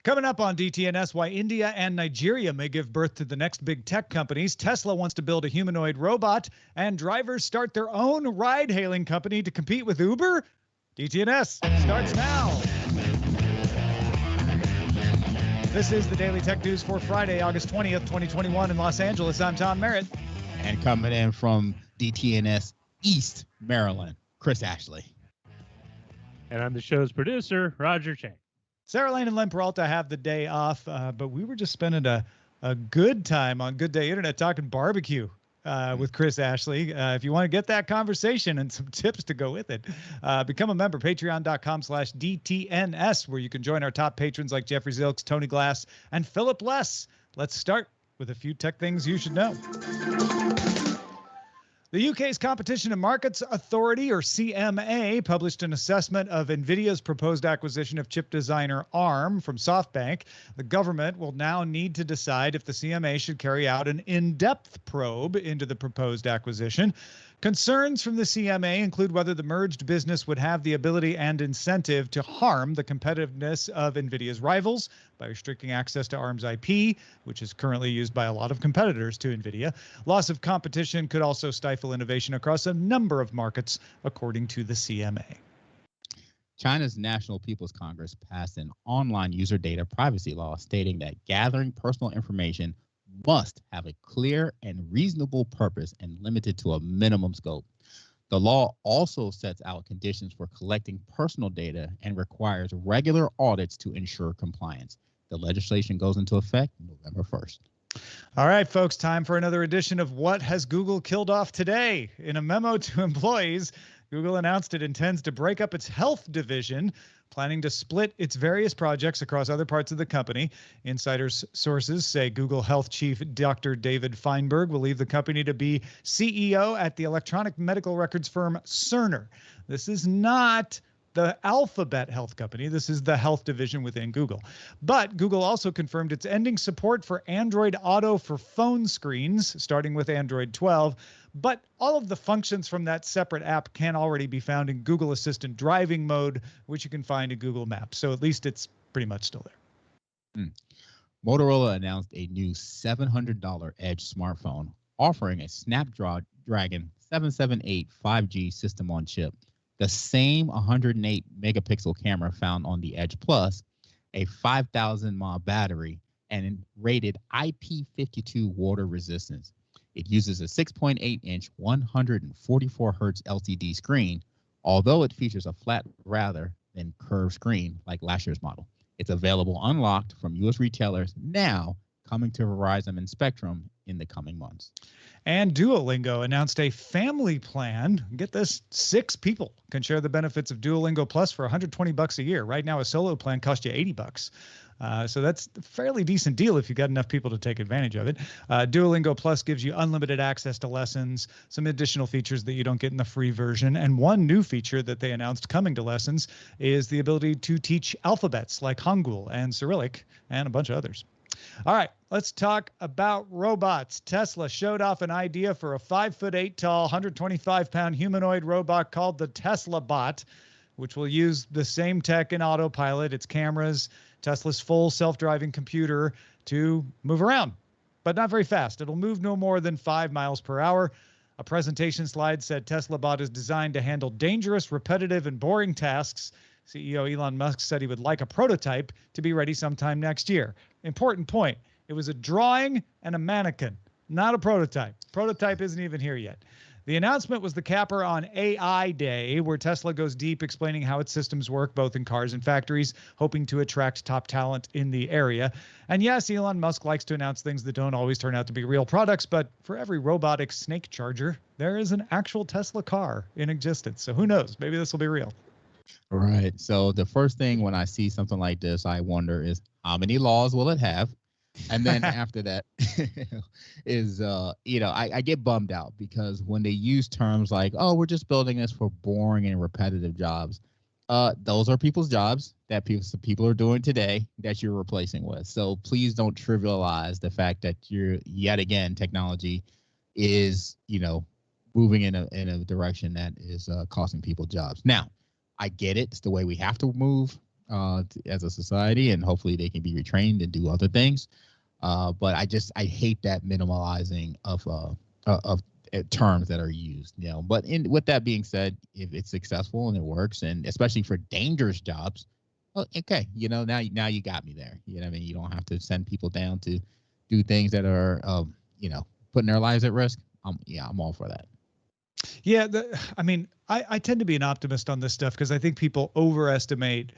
Coming up on DTNS, why India and Nigeria may give birth to the next big tech companies. Tesla wants to build a humanoid robot, and drivers start their own ride-hailing company to compete with Uber. DTNS starts now. This is the Daily Tech News for Friday, August 20th, 2021 in Los Angeles. I'm Tom Merritt. And coming in from DTNS East Maryland, Chris Ashley. And I'm the show's producer, Roger Chang. Sarah Lane and Len Peralta have the day off, but we were just spending a good time on Good Day Internet talking barbecue with Chris Ashley. If you want to get that conversation and some tips to go with it, become a member, patreon.com/DTNS, where you can join our top patrons like Jeffrey Zilks, Tony Glass, and Philip Less. Let's start with a few tech things you should know. The UK's Competition and Markets Authority, or CMA, published an assessment of NVIDIA's proposed acquisition of chip designer ARM from SoftBank. The government will now need to decide if the CMA should carry out an in-depth probe into the proposed acquisition. Concerns from the CMA include whether the merged business would have the ability and incentive to harm the competitiveness of NVIDIA's rivals by restricting access to ARM's IP, which is currently used by a lot of competitors to NVIDIA. Loss of competition could also stifle innovation across a number of markets, according to the CMA. China's National People's Congress passed an online user data privacy law stating that gathering personal information must have a clear and reasonable purpose and limited to a minimum scope. The law also sets out conditions for collecting personal data and requires regular audits to ensure compliance. The legislation goes into effect November 1st. All right, folks, time for another edition of What Has Google Killed Off Today? In a memo to employees, Google announced it intends to break up its health division, planning to split its various projects across other parts of the company. Insiders sources say Google Health Chief Dr. David Feinberg will leave the company to be CEO at the electronic medical records firm Cerner. This is not the Alphabet health company. This is the health division within Google. But Google also confirmed it's ending support for Android Auto for phone screens, starting with Android 12. But all of the functions from that separate app can already be found in Google Assistant driving mode, which you can find in Google Maps. So at least it's pretty much still there. Motorola announced a new $700 Edge smartphone offering a Snapdragon 778 5G system on chip, the same 108 megapixel camera found on the Edge Plus, a 5,000 mAh battery, and rated IP52 water resistance. It uses a 6.8-inch 144 Hz LCD screen, although it features a flat rather than curved screen like last year's model. It's available unlocked from U.S. retailers now, coming to Verizon and Spectrum in the coming months. And Duolingo announced a family plan. Get this, 6 people can share the benefits of Duolingo Plus for $120 a year. Right now, a solo plan costs you $80. So that's a fairly decent deal if you've got enough people to take advantage of it. Duolingo Plus gives you unlimited access to lessons, some additional features that you don't get in the free version. And one new feature that they announced coming to lessons is the ability to teach alphabets like Hangul and Cyrillic and a bunch of others. All right, let's talk about robots. Tesla showed off an idea for a 5'8" tall, 125-pound humanoid robot called the Tesla Bot, which will use the same tech in autopilot, its cameras, Tesla's full self-driving computer to move around, but not very fast. It'll move no more than 5 miles per hour. A presentation slide said Tesla Bot is designed to handle dangerous, repetitive, and boring tasks. CEO Elon Musk said he would like a prototype to be ready sometime next year. Important point. It was a drawing and a mannequin, not a prototype. Prototype isn't even here yet. The announcement was the capper on AI Day, where Tesla goes deep explaining how its systems work both in cars and factories, hoping to attract top talent in the area. And yes, Elon Musk likes to announce things that don't always turn out to be real products, but for every robotic snake charger, there is an actual Tesla car in existence. So who knows? Maybe this will be real. Right. So the first thing when I see something like this, I wonder is how many laws will it have? And then after that is, I get bummed out because when they use terms like, oh, we're just building this for boring and repetitive jobs. Those are people's jobs that people are doing today that you're replacing with. So please don't trivialize the fact that yet again, technology is, moving in a direction that is costing people jobs. Now, I get it. It's the way we have to move as a society, and hopefully they can be retrained and do other things. But I hate that minimalizing of terms that are used. But with that being said, if it's successful and it works, and especially for dangerous jobs, well, okay, now you got me there. You know what I mean? You don't have to send people down to do things that are putting their lives at risk. I'm all for that. Yeah, I tend to be an optimist on this stuff because I think people overestimate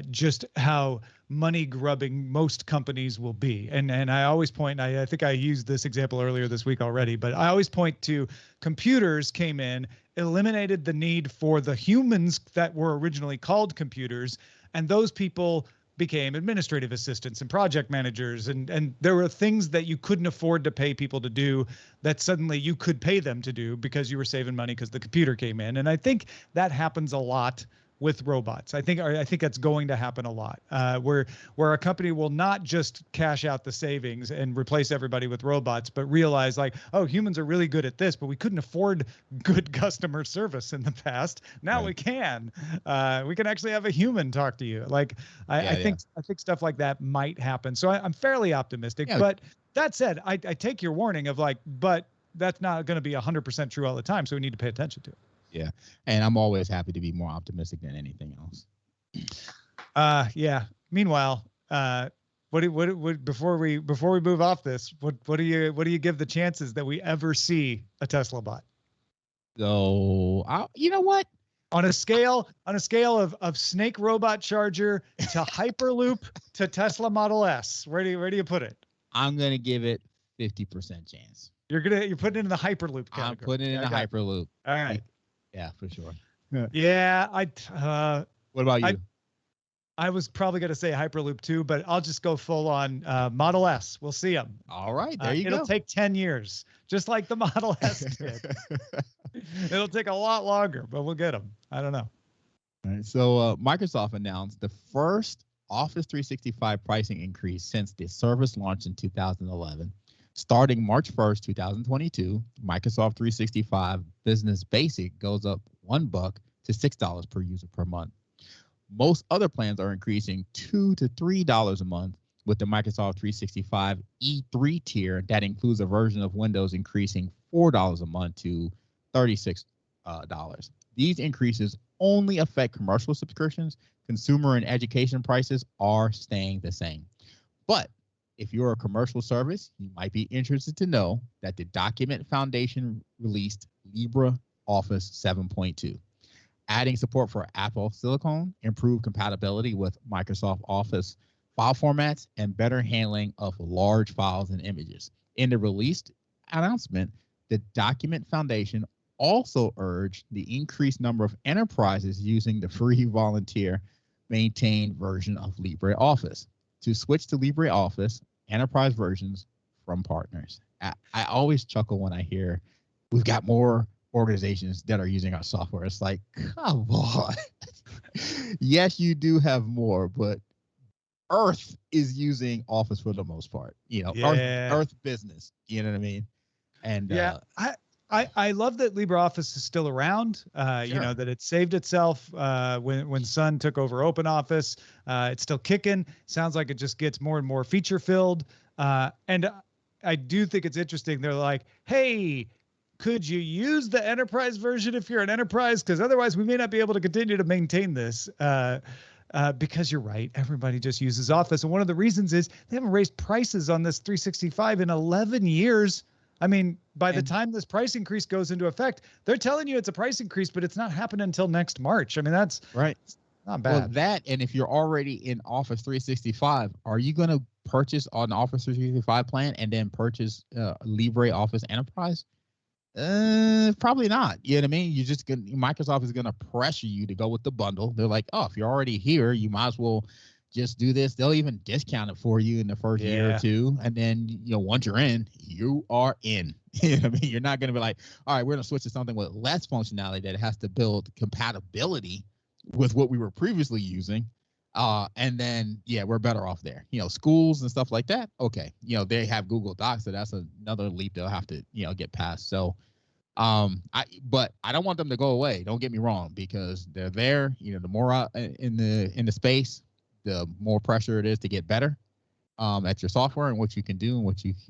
just how money grubbing most companies will be. And I always point, I think I used this example earlier this week already, but I always point to computers came in, eliminated the need for the humans that were originally called computers, and those people became administrative assistants and project managers, and there were things that you couldn't afford to pay people to do that suddenly you could pay them to do because you were saving money because the computer came in. And I think that happens a lot with robots. I think that's going to happen a lot, where a company will not just cash out the savings and replace everybody with robots, but realize like, oh, humans are really good at this, but we couldn't afford good customer service in the past. Now we can. We can actually have a human talk to you. Like I think stuff like that might happen. So I'm fairly optimistic. But that said, I take your warning of like, but that's not going to be 100% true all the time. So we need to pay attention to it. Yeah, and I'm always happy to be more optimistic than anything else. Yeah. Meanwhile, what before we move off this, what do you give the chances that we ever see a Tesla bot? So, you know what? On a scale of snake robot charger to Hyperloop to Tesla Model S, where do you put it? I'm gonna give it 50% chance. You're putting it in the Hyperloop category. I'm putting it in the Hyperloop. All right. Yeah, for sure. Yeah, what about you? I was probably going to say Hyperloop too, but I'll just go full on Model S. We'll see them. All right, there you go. It'll take 10 years, just like the Model S did. It'll take a lot longer, but we'll get them. I don't know. All right, so Microsoft announced the first Office 365 pricing increase since the service launched in 2011. Starting March 1st, 2022, Microsoft 365 Business Basic goes up $1 to $6 per user per month. Most other plans are increasing $2 to $3 a month, with the Microsoft 365 E3 tier that includes a version of Windows increasing $4 a month to $36. These increases only affect commercial subscriptions. Consumer and education prices are staying the same. But if you're a commercial service, you might be interested to know that the Document Foundation released LibreOffice 7.2, adding support for Apple Silicon, improved compatibility with Microsoft Office file formats, and better handling of large files and images. In the released announcement, the Document Foundation also urged the increased number of enterprises using the free volunteer maintained version of LibreOffice to switch to LibreOffice enterprise versions from partners. I always chuckle when I hear we've got more organizations that are using our software. It's like, come on. Yes, you do have more, but Earth is using Office for the most part. Earth business. You know what I mean? And I love that LibreOffice is still around. Sure. That it saved itself when Sun took over OpenOffice. It's still kicking. Sounds like it just gets more and more feature filled. And I do think it's interesting. They're like, hey, could you use the enterprise version if you're an enterprise? Because otherwise we may not be able to continue to maintain this. Because you're right, everybody just uses Office. And one of the reasons is they haven't raised prices on this 365 in 11 years. I mean, by the time this price increase goes into effect, they're telling you it's a price increase, but it's not happening until next March. I mean, that's right. Not bad. Well, that, and if you're already in Office 365, are you going to purchase on Office 365 plan and then purchase LibreOffice Enterprise? Probably not. You know what I mean? Microsoft is gonna pressure you to go with the bundle. They're like, oh, if you're already here, you might as well just do this. They'll even discount it for you in the first year or two, and then once you're in, you are in. You know what I mean? You're not gonna be like, all right, we're gonna switch to something with less functionality that has to build compatibility with what we were previously using. And then we're better off there. Schools and stuff like that. Okay, they have Google Docs, so that's another leap they'll have to get past. So But I don't want them to go away. Don't get me wrong, because they're there. The more out in the space, the more pressure it is to get better at your software and what you can do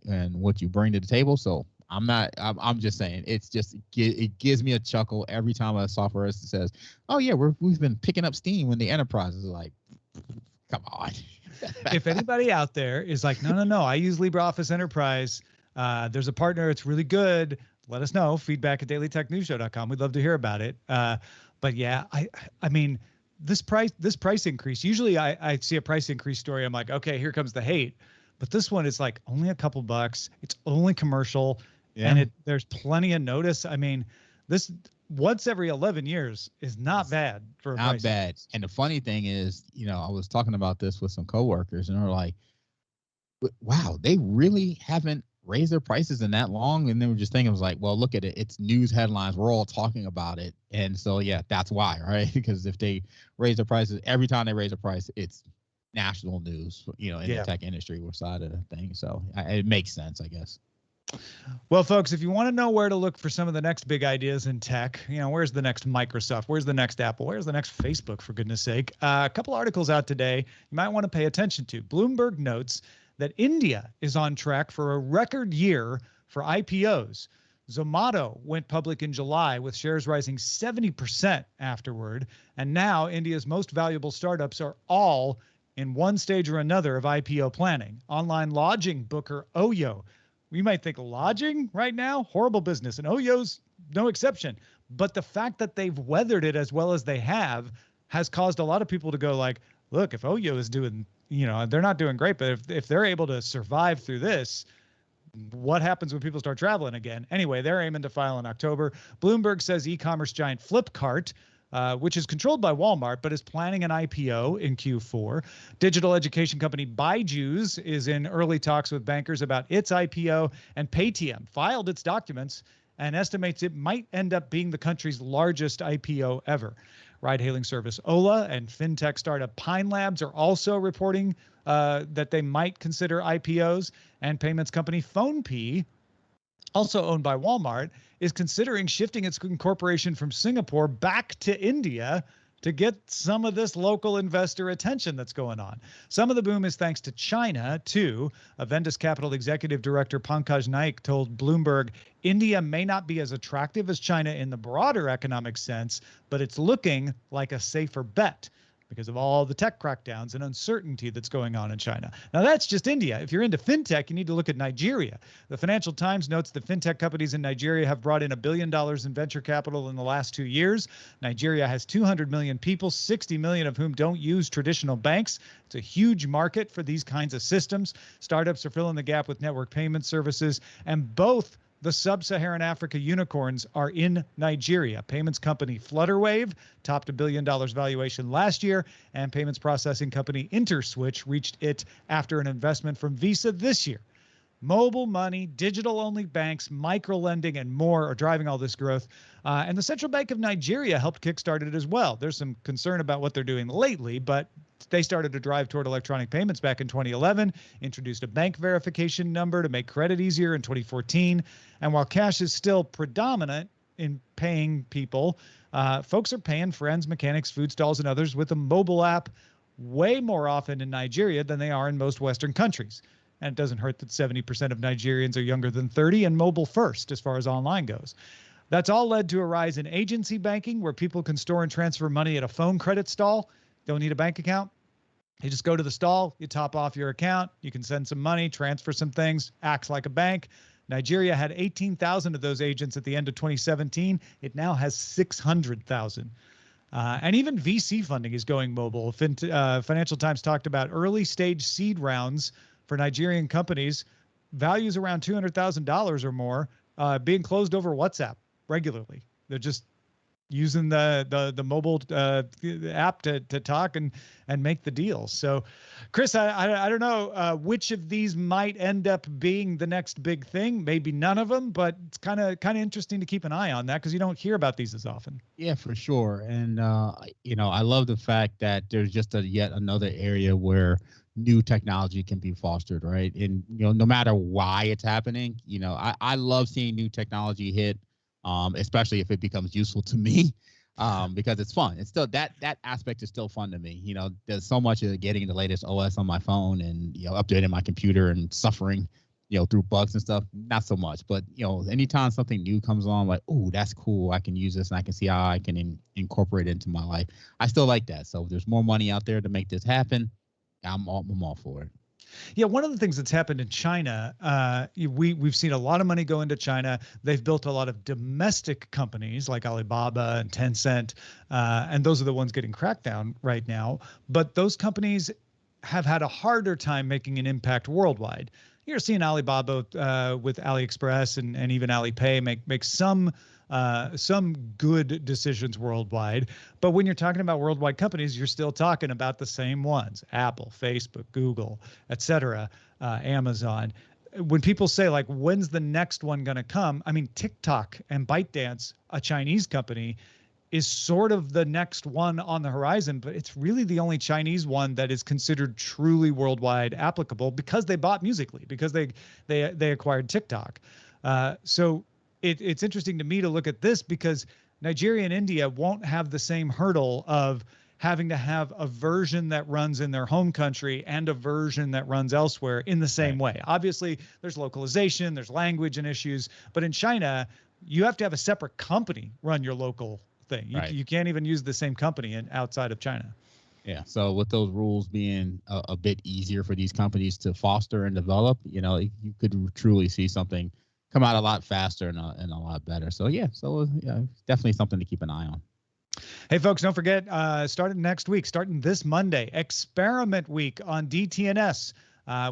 and what you bring to the table. So I'm just saying, it gives me a chuckle every time a software says, "Oh yeah, we've been picking up steam," when the enterprise is like, "Come on." If anybody out there is like, no, I use LibreOffice Enterprise. There's a partner. It's really good. Let us know. Feedback@dailytechnewsshow.com. We'd love to hear about it. But yeah, I mean, this price increase. Usually, I see a price increase story. I'm like, okay, here comes the hate. But this one is like only a couple bucks. It's only commercial, and there's plenty of notice. I mean, this once every 11 years is not bad for a price. Not bad. And the funny thing is, I was talking about this with some coworkers, and they're like, "Wow, they really haven't raised their prices in that long." And they were just thinking, I was like, well, look at it. It's news headlines. We're all talking about it. And so, yeah, that's why, right? Because if they raise their prices, every time they raise a price, it's national news, in the tech industry side of the thing. So it makes sense, I guess. Well, folks, if you want to know where to look for some of the next big ideas in tech, where's the next Microsoft? Where's the next Apple? Where's the next Facebook, for goodness sake? A couple articles out today you might want to pay attention to. Bloomberg notes that India is on track for a record year for IPOs. Zomato went public in July with shares rising 70% afterward. And now India's most valuable startups are all in one stage or another of IPO planning. Online lodging booker Oyo. We might think lodging right now, horrible business, and Oyo's no exception. But the fact that they've weathered it as well as they have has caused a lot of people to go like, look, if Oyo is doing, they're not doing great, but if they're able to survive through this, what happens when people start traveling again? Anyway, they're aiming to file in October. Bloomberg says e-commerce giant Flipkart, which is controlled by Walmart, but is planning an IPO in Q4. Digital education company Byju's is in early talks with bankers about its IPO, and Paytm filed its documents and estimates it might end up being the country's largest IPO ever. Ride-hailing service Ola and fintech startup Pine Labs are also reporting that they might consider IPOs, and payments company PhonePe, also owned by Walmart, is considering shifting its incorporation from Singapore back to India to get some of this local investor attention that's going on. Some of the boom is thanks to China, too. Avendus Capital Executive Director Pankaj Naik told Bloomberg, India may not be as attractive as China in the broader economic sense, but it's looking like a safer bet because of all the tech crackdowns and uncertainty that's going on in China. Now, that's just India. If you're into fintech, you need to look at Nigeria. The Financial Times notes that fintech companies in Nigeria have brought in $1 billion in venture capital in the last 2 years. Nigeria has 200 million people, 60 million of whom don't use traditional banks. It's a huge market for these kinds of systems. Startups are filling the gap with network payment services, and both the sub-Saharan Africa unicorns are in Nigeria. Payments company Flutterwave topped $1 billion valuation last year, and payments processing company Interswitch reached it after an investment from Visa this year. Mobile money, digital-only banks, micro-lending, and more are driving all this growth. And the Central Bank of Nigeria helped kickstart it as well. There's some concern about what they're doing lately, but they started to drive toward electronic payments back in 2011, introduced a bank verification number to make credit easier in 2014. And while cash is still predominant in paying people, folks are paying friends, mechanics, food stalls, and others with a mobile app way more often in Nigeria than they are in most Western countries. And it doesn't hurt that 70% of Nigerians are younger than 30 and mobile first as far as online goes. That's all led to a rise in agency banking, where people can store and transfer money at a phone credit stall. Don't need a bank account. You just go to the stall, you top off your account, you can send some money, transfer some things, acts like a bank. Nigeria had 18,000 of those agents at the end of 2017. It now has 600,000. And even VC funding is going mobile. Financial Times talked about early stage seed rounds for Nigerian companies, values around $200,000 or more, being closed over WhatsApp regularly. They're just using the mobile app to talk and make the deals. So, Chris, I don't know which of these might end up being the next big thing. Maybe none of them, but it's kind of interesting to keep an eye on that because you don't hear about these as often. Yeah, for sure. And I love the fact that there's just yet another area where new technology can be fostered, right? And no matter why it's happening, I love seeing new technology hit especially if it becomes useful to me. Because it's fun. It's still that aspect is still fun to me. There's so much of getting the latest OS on my phone and updating my computer and suffering, through bugs and stuff. Not so much, but anytime something new comes on, like, oh, that's cool. I can use this and I can see how I can incorporate it into my life. I still like that. So if there's more money out there to make this happen, I'm all for it. Yeah, one of the things that's happened in China, we've seen a lot of money go into China. They've built a lot of domestic companies like Alibaba and Tencent, and those are the ones getting cracked down right now. But those companies have had a harder time making an impact worldwide. You're seeing Alibaba with AliExpress and even Alipay make some good decisions worldwide. But when you're talking about worldwide companies, you're still talking about the same ones: Apple, Facebook, Google, etc., Amazon. When people say, like, when's the next one going to come? I mean, TikTok and ByteDance, a Chinese company, is sort of the next one on the horizon, but it's really the only Chinese one that is considered truly worldwide applicable because they bought Musical.ly, because they acquired TikTok. So it's interesting to me to look at this because Nigeria and India won't have the same hurdle of having to have a version that runs in their home country and a version that runs elsewhere in the same way. Obviously, there's localization, there's language and issues, but in China, you have to have a separate company run your local thing. You can't even use the same company outside of China. Yeah. So with those rules being a bit easier for these companies to foster and develop, you could truly see something come out a lot faster and a lot better. So definitely something to keep an eye on. Hey, folks, don't forget, starting next week, starting this Monday, Experiment Week on DTNS.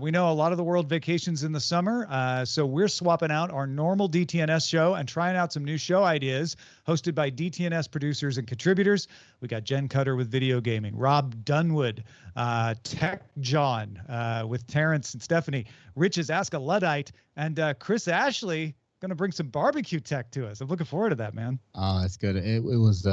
We know a lot of the world vacations in the summer, so we're swapping out our normal DTNS show and trying out some new show ideas hosted by DTNS producers and contributors. We got Jen Cutter with video gaming, Rob Dunwood, Tech John with Terrence and Stephanie, Rich's Ask a Luddite, and Chris Ashley going to bring some barbecue tech to us. I'm looking forward to that, man. It's good. It was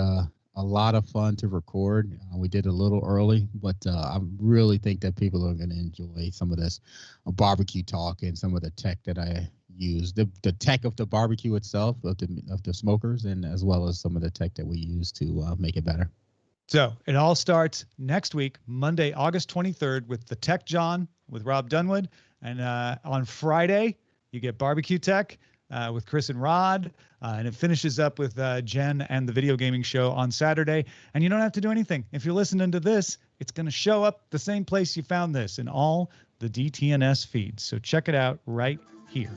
a lot of fun to record. We did a little early, but I really think that people are going to enjoy some of this barbecue talk and some of the tech that I use. The tech of the barbecue itself, of the smokers, and as well as some of the tech that we use to make it better. So it all starts next week, Monday, August 23rd, with the Tech John with Rob Dunwood. And on Friday, you get barbecue tech with Chris and Rod. And it finishes up with Jen and the video gaming show on Saturday. And you don't have to do anything. If you're listening to this, it's going to show up the same place you found this in all the DTNS feeds. So check it out right here.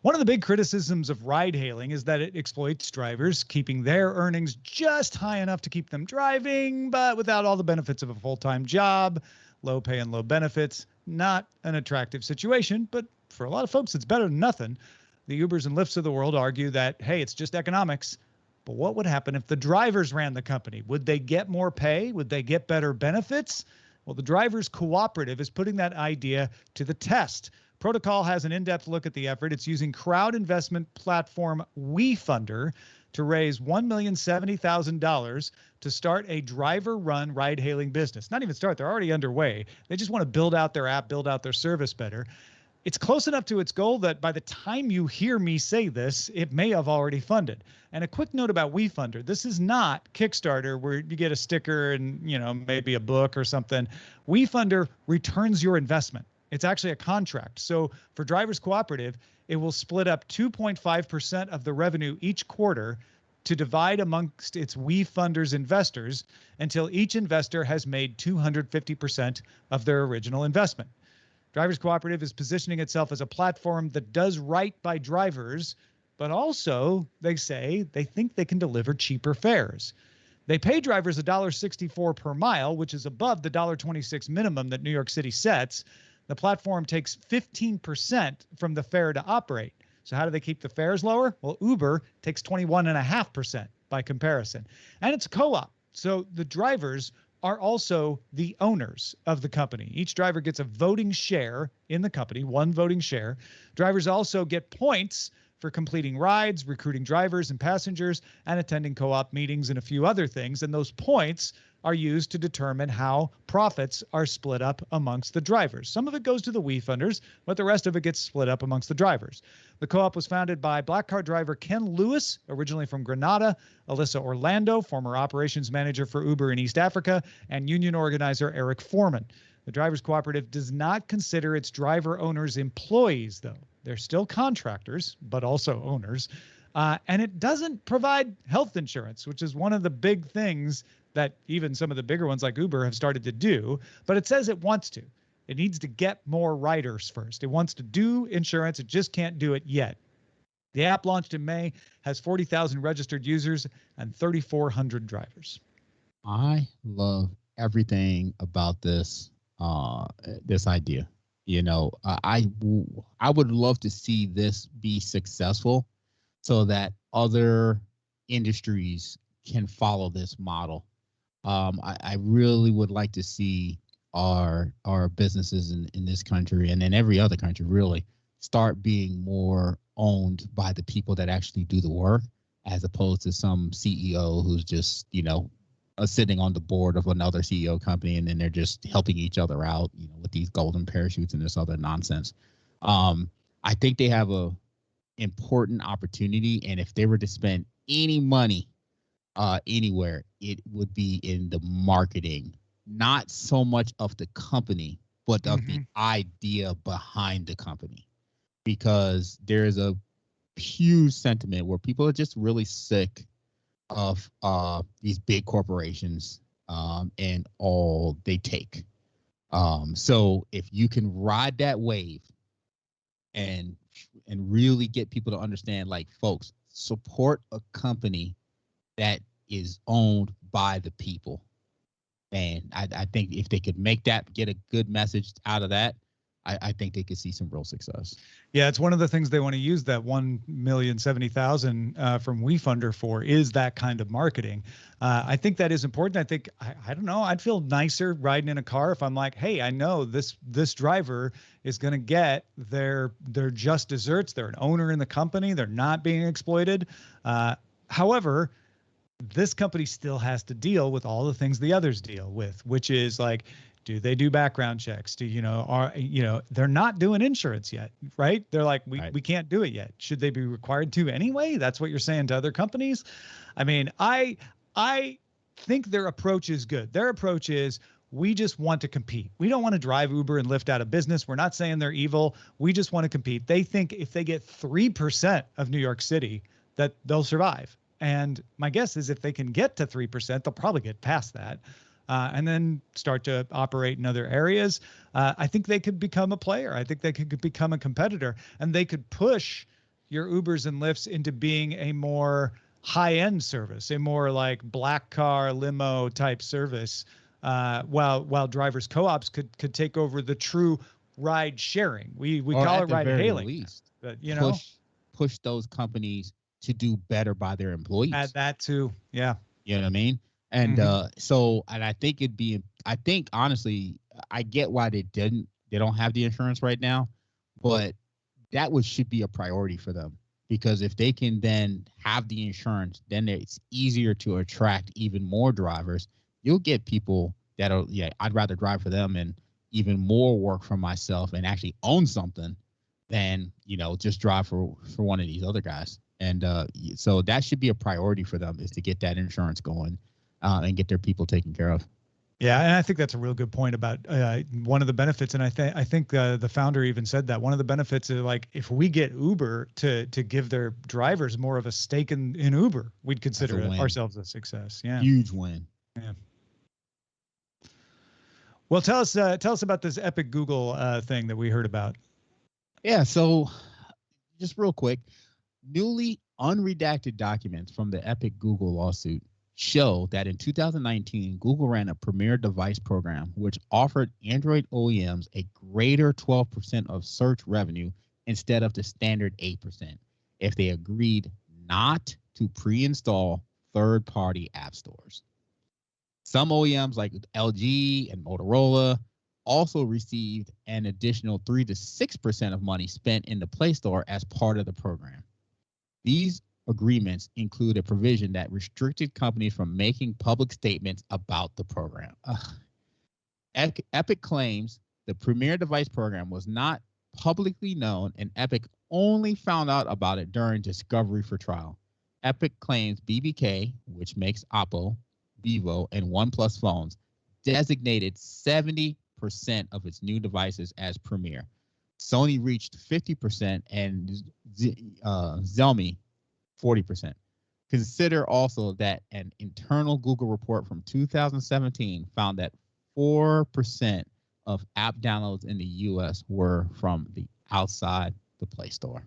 One of the big criticisms of ride hailing is that it exploits drivers, keeping their earnings just high enough to keep them driving, but without all the benefits of a full-time job, low pay and low benefits. Not an attractive situation, but for a lot of folks, it's better than nothing. The Ubers and Lyfts of the world argue that, hey, it's just economics. But what would happen if the drivers ran the company? Would they get more pay? Would they get better benefits? Well, the Drivers Cooperative is putting that idea to the test. Protocol has an in-depth look at the effort. It's using crowd investment platform WeFunder to raise $1,070,000 to start a driver-run ride-hailing business. Not even start, they're already underway. They just want to build out their app, build out their service better. It's close enough to its goal that by the time you hear me say this, it may have already funded. And a quick note about WeFunder. This is not Kickstarter where you get a sticker and, maybe a book or something. WeFunder returns your investment. It's actually a contract. So for Drivers Cooperative, it will split up 2.5% of the revenue each quarter to divide amongst its WeFunder's investors until each investor has made 250% of their original investment. Drivers Cooperative is positioning itself as a platform that does right by drivers, but also, they say, they think they can deliver cheaper fares. They pay drivers $1.64 per mile, which is above the $1.26 minimum that New York City sets. The platform takes 15% from the fare to operate. So how do they keep the fares lower? Well, Uber takes 21.5% by comparison. And it's a co-op. So the drivers are also the owners of the company. Each driver gets a voting share in the company, one voting share. Drivers also get points for completing rides, recruiting drivers and passengers, and attending co-op meetings and a few other things. And those points are used to determine how profits are split up amongst the drivers. Some of it goes to the WeFunders, but the rest of it gets split up amongst the drivers. The co-op was founded by black car driver Ken Lewis, originally from Grenada, Alyssa Orlando, former operations manager for Uber in East Africa, and union organizer Eric Foreman. The drivers cooperative does not consider its driver owners employees, though. They're still contractors, but also owners. And it doesn't provide health insurance, which is one of the big things that even some of the bigger ones like Uber have started to do. But it says it wants to. It needs to get more riders first. It wants to do insurance. It just can't do it yet. The app launched in May, has 40,000 registered users and 3,400 drivers. I love everything about this this idea. You know, I would love to see this be successful so that other industries can follow this model. I really would like to see our businesses in this country and in every other country really start being more owned by the people that actually do the work, as opposed to some CEO who's just, you know, sitting on the board of another CEO company, and then they're just helping each other out, you know, with these golden parachutes and this other nonsense. I think they have a important opportunity, and if they were to spend any money anywhere, it would be in the marketing, not so much of the company, but of the idea behind the company, because there is a huge sentiment where people are just really sick of these big corporations and all they take. So if you can ride that wave and really get people to understand, like, folks, support a company that is owned by the people. And I think if they could make that, get a good message out of that, I think they could see some real success. Yeah, it's one of the things they want to use that 1,070,000 from WeFunder for, is that kind of marketing. I think that is important. I think, I don't know, I'd feel nicer riding in a car if I'm like, hey, I know this driver is going to get their just desserts. They're an owner in the company. They're not being exploited. However, this company still has to deal with all the things the others deal with, which is like, do they do background checks? They're not doing insurance yet, right? They're like, we can't do it yet. Should they be required to anyway? That's what you're saying to other companies. I mean, I think their approach is good. Their approach is, we just want to compete. We don't want to drive Uber and Lyft out of business. We're not saying they're evil. We just want to compete. They think if they get 3% of New York City, that they'll survive. And my guess is if they can get to 3%, they'll probably get past that. And then start to operate in other areas. I think they could become a player. I think they could become a competitor, and they could push your Ubers and Lyfts into being a more high-end service, a more like black car limo type service, while drivers co-ops could take over the true ride sharing. We call it ride hailing, least, but push those companies to do better by their employees. Add that too. Yeah. You know what I mean? And and I think honestly, I get why they don't have the insurance right now, but that should be a priority for them, because if they can then have the insurance, then it's easier to attract even more drivers. You'll get people that'll, I'd rather drive for them and even more work for myself and actually own something than, just drive for one of these other guys. And so that should be a priority for them, is to get that insurance going. And get their people taken care of. Yeah, and I think that's a real good point about one of the benefits. And I think the founder even said that one of the benefits is, like, if we get Uber to give their drivers more of a stake in Uber, we'd consider ourselves a success. Yeah, huge win. Yeah. Well, tell us about this epic Google thing that we heard about. Yeah, so just real quick, newly unredacted documents from the epic Google lawsuit show that in 2019, Google ran a premier device program which offered Android OEMs a greater 12% of search revenue instead of the standard 8% if they agreed not to pre-install third-party app stores. Some OEMs like LG and Motorola also received an additional 3 to 6% of money spent in the Play Store as part of the program. These agreements include a provision that restricted companies from making public statements about the program. Epic claims the Premier Device program was not publicly known, and Epic only found out about it during discovery for trial. Epic claims BBK, which makes Oppo, Vivo, and OnePlus phones, designated 70% of its new devices as Premier. Sony reached 50% and Xiaomi 40%. Consider also that an internal Google report from 2017 found that 4% of app downloads in the U.S. were from the outside the Play Store.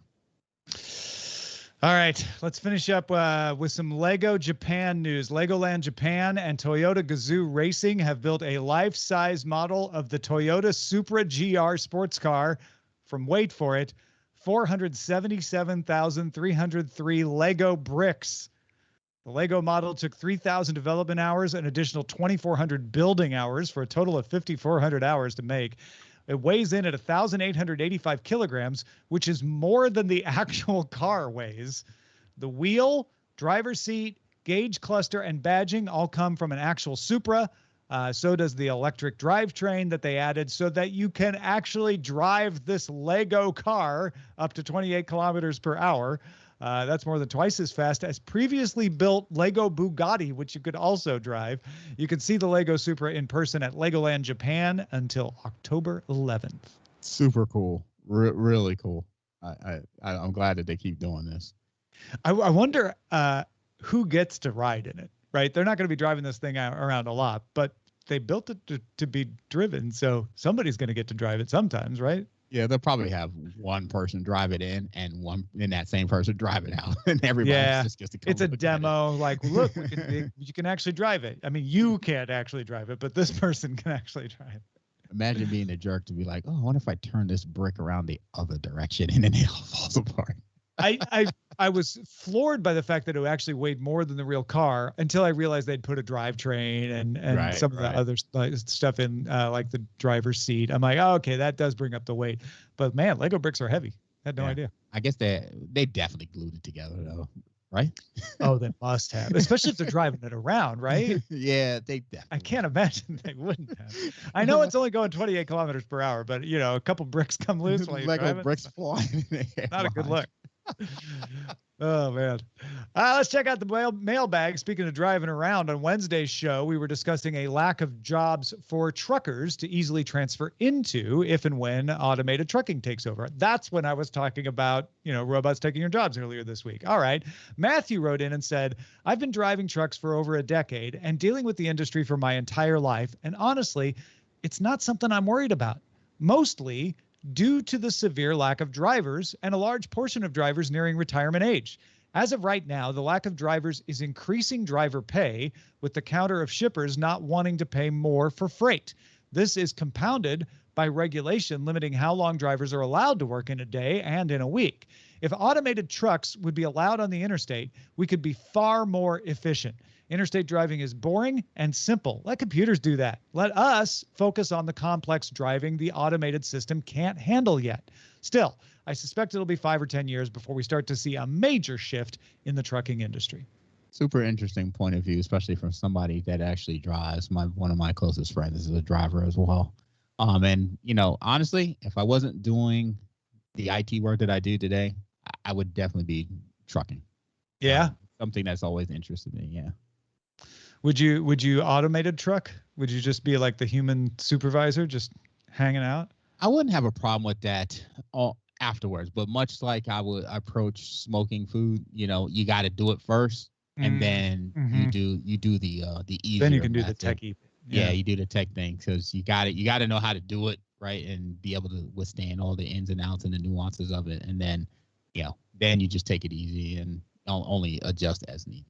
All right, let's finish up with some Lego Japan news. Legoland Japan and Toyota Gazoo Racing have built a life-size model of the Toyota Supra GR sports car from, wait for it, 477,303 Lego bricks. The Lego model took 3,000 development hours, an additional 2,400 building hours for a total of 5,400 hours to make. It weighs in at 1,885 kilograms, which is more than the actual car weighs. The wheel, driver's seat, gauge cluster, and badging all come from an actual Supra. So does the electric drivetrain that they added so that you can actually drive this Lego car up to 28 kilometers per hour. That's more than twice as fast as previously built Lego Bugatti, which you could also drive. You can see the Lego Supra in person at Legoland Japan until October 11th. Super cool. Really cool. I'm glad that they keep doing this. I wonder who gets to ride in it, right? They're not going to be driving this thing around a lot, but they built it to be driven. So somebody's going to get to drive it sometimes, right? Yeah, they'll probably have one person drive it in and that same person drive it out, and everybody else just gets to come. It's a demo. Like, look, you can actually drive it. I mean, you can't actually drive it, but this person can actually drive it. Imagine being a jerk to be like, oh, I wonder if I turn this brick around the other direction, and then it all falls apart. I was floored by the fact that it actually weighed more than the real car until I realized they'd put a drivetrain and some of the other stuff in, like the driver's seat. I'm like, oh, okay, that does bring up the weight. But man, Lego bricks are heavy. I had no idea. I guess they definitely glued it together though, right? Oh, they must have, especially if they're driving it around, right? Yeah, they definitely. I can't imagine they wouldn't have. I know it's only going 28 kilometers per hour, but you know, a couple bricks come loose while you're Lego driving. bricks flying. Not a good look. Oh man. Let's check out the mailbag. Speaking of driving around, on Wednesday's show, we were discussing a lack of jobs for truckers to easily transfer into if and when automated trucking takes over. That's when I was talking about, robots taking your jobs earlier this week. All right. Matthew wrote in and said, I've been driving trucks for over a decade and dealing with the industry for my entire life. And honestly, it's not something I'm worried about. Mostly due to the severe lack of drivers and a large portion of drivers nearing retirement age. As of right now, the lack of drivers is increasing driver pay, with the counter of shippers not wanting to pay more for freight. This is compounded by regulation limiting how long drivers are allowed to work in a day and in a week. If automated trucks would be allowed on the interstate, we could be far more efficient. Interstate driving is boring and simple. Let computers do that. Let us focus on the complex driving the automated system can't handle yet. Still, I suspect it'll be 5 or 10 years before we start to see a major shift in the trucking industry. Super interesting point of view, especially from somebody that actually drives. One of my closest friends is a driver as well. And honestly, if I wasn't doing the IT work that I do today, I would definitely be trucking. Yeah. Something that's always interested me. Yeah. Would you automated truck? Would you just be like the human supervisor, just hanging out? I wouldn't have a problem with that afterwards, but much like I would approach smoking food, you got to do it first, and then you do the easier. Then you can do method. the techie. Yeah, you do the tech thing because you got to know how to do it right and be able to withstand all the ins and outs and the nuances of it, and then you just take it easy and only adjust as needed.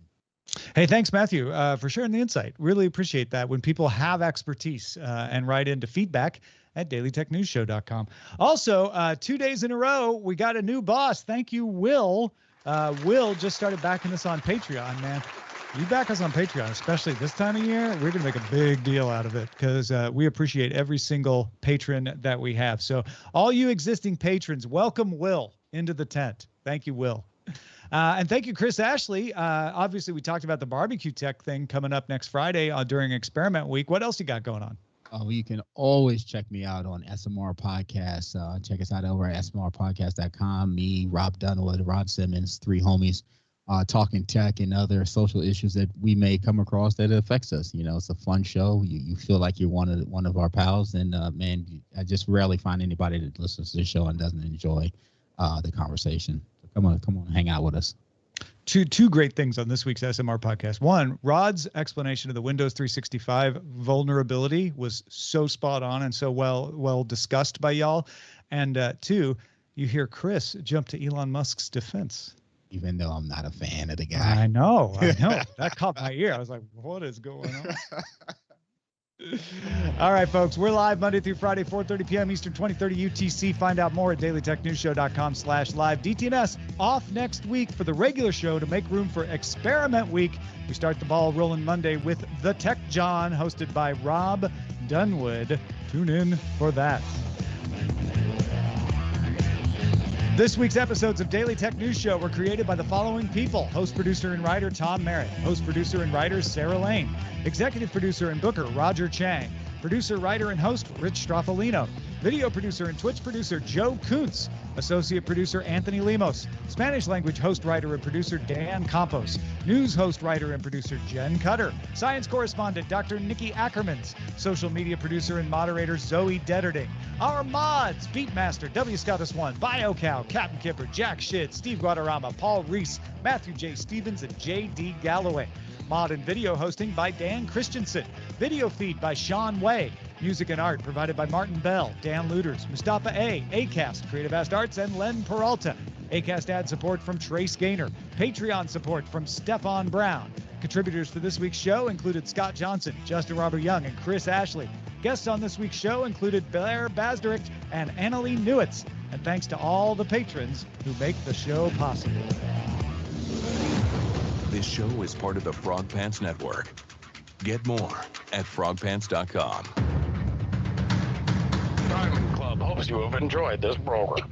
Hey, thanks, Matthew, for sharing the insight. Really appreciate that when people have expertise and write into feedback at dailytechnewsshow.com. Also, 2 days in a row, we got a new boss. Thank you, Will. Will just started backing us on Patreon, man. You back us on Patreon, especially this time of year, we're going to make a big deal out of it because we appreciate every single patron that we have. So all you existing patrons, welcome Will into the tent. Thank you, Will. And thank you, Chris Ashley. Obviously, we talked about the barbecue tech thing coming up next Friday during Experiment Week. What else you got going on? Oh, you can always check me out on SMR Podcast. Check us out over at smrpodcast.com. Me, Rob Dunwood, Rod Simmons, three homies, talking tech and other social issues that we may come across that affects us. You know, it's a fun show. You feel like you're one of our pals, and man, I just rarely find anybody that listens to the show and doesn't enjoy the conversation. So come on, hang out with us. Two great things on this week's SMR podcast. One, Rod's explanation of the Windows 365 vulnerability was so spot on and so well discussed by y'all. And two, you hear Chris jump to Elon Musk's defense. Even though I'm not a fan of the guy. I know. That caught my ear. I was like, what is going on? All right, folks, we're live Monday through Friday, 4:30 p.m. Eastern, 2030 UTC. Find out more at dailytechnewsshow.com/live. DTNS off next week for the regular show to make room for Experiment Week. We start the ball rolling Monday with The Tech John, hosted by Rob Dunwood. Tune in for that. This week's episodes of Daily Tech News Show were created by the following people: host, producer, and writer Tom Merritt, host, producer, and writer Sarah Lane, executive producer and booker Roger Chang, producer, writer, and host Rich Straffolino, video producer and Twitch producer Joe Kuntz, associate producer Anthony Lemos, Spanish language host, writer, and producer Dan Campos, news host, writer, and producer Jen Cutter, science correspondent Dr. Nikki Ackermans, social media producer and moderator Zoe Detterding. Our mods: Beatmaster, W. Scottus1, BioCow, Captain Kipper, Jack Shid, Steve Guadarrama, Paul Reese, Matthew J. Stevens, and J.D. Galloway. Mod and video hosting by Dan Christensen. Video feed by Sean Way. Music and art provided by Martin Bell, Dan Luders, Mustafa A., Acast, Creative Ast Arts, and Len Peralta. Acast ad support from Trace Gaynor. Patreon support from Stefan Brown. Contributors for this week's show included Scott Johnson, Justin Robert Young, and Chris Ashley. Guests on this week's show included Blair Basderick and Annalie Newitz. And thanks to all the patrons who make the show possible. This show is part of the Frog Pants Network. Get more at frogpants.com. Diamond Club hopes you have enjoyed this program.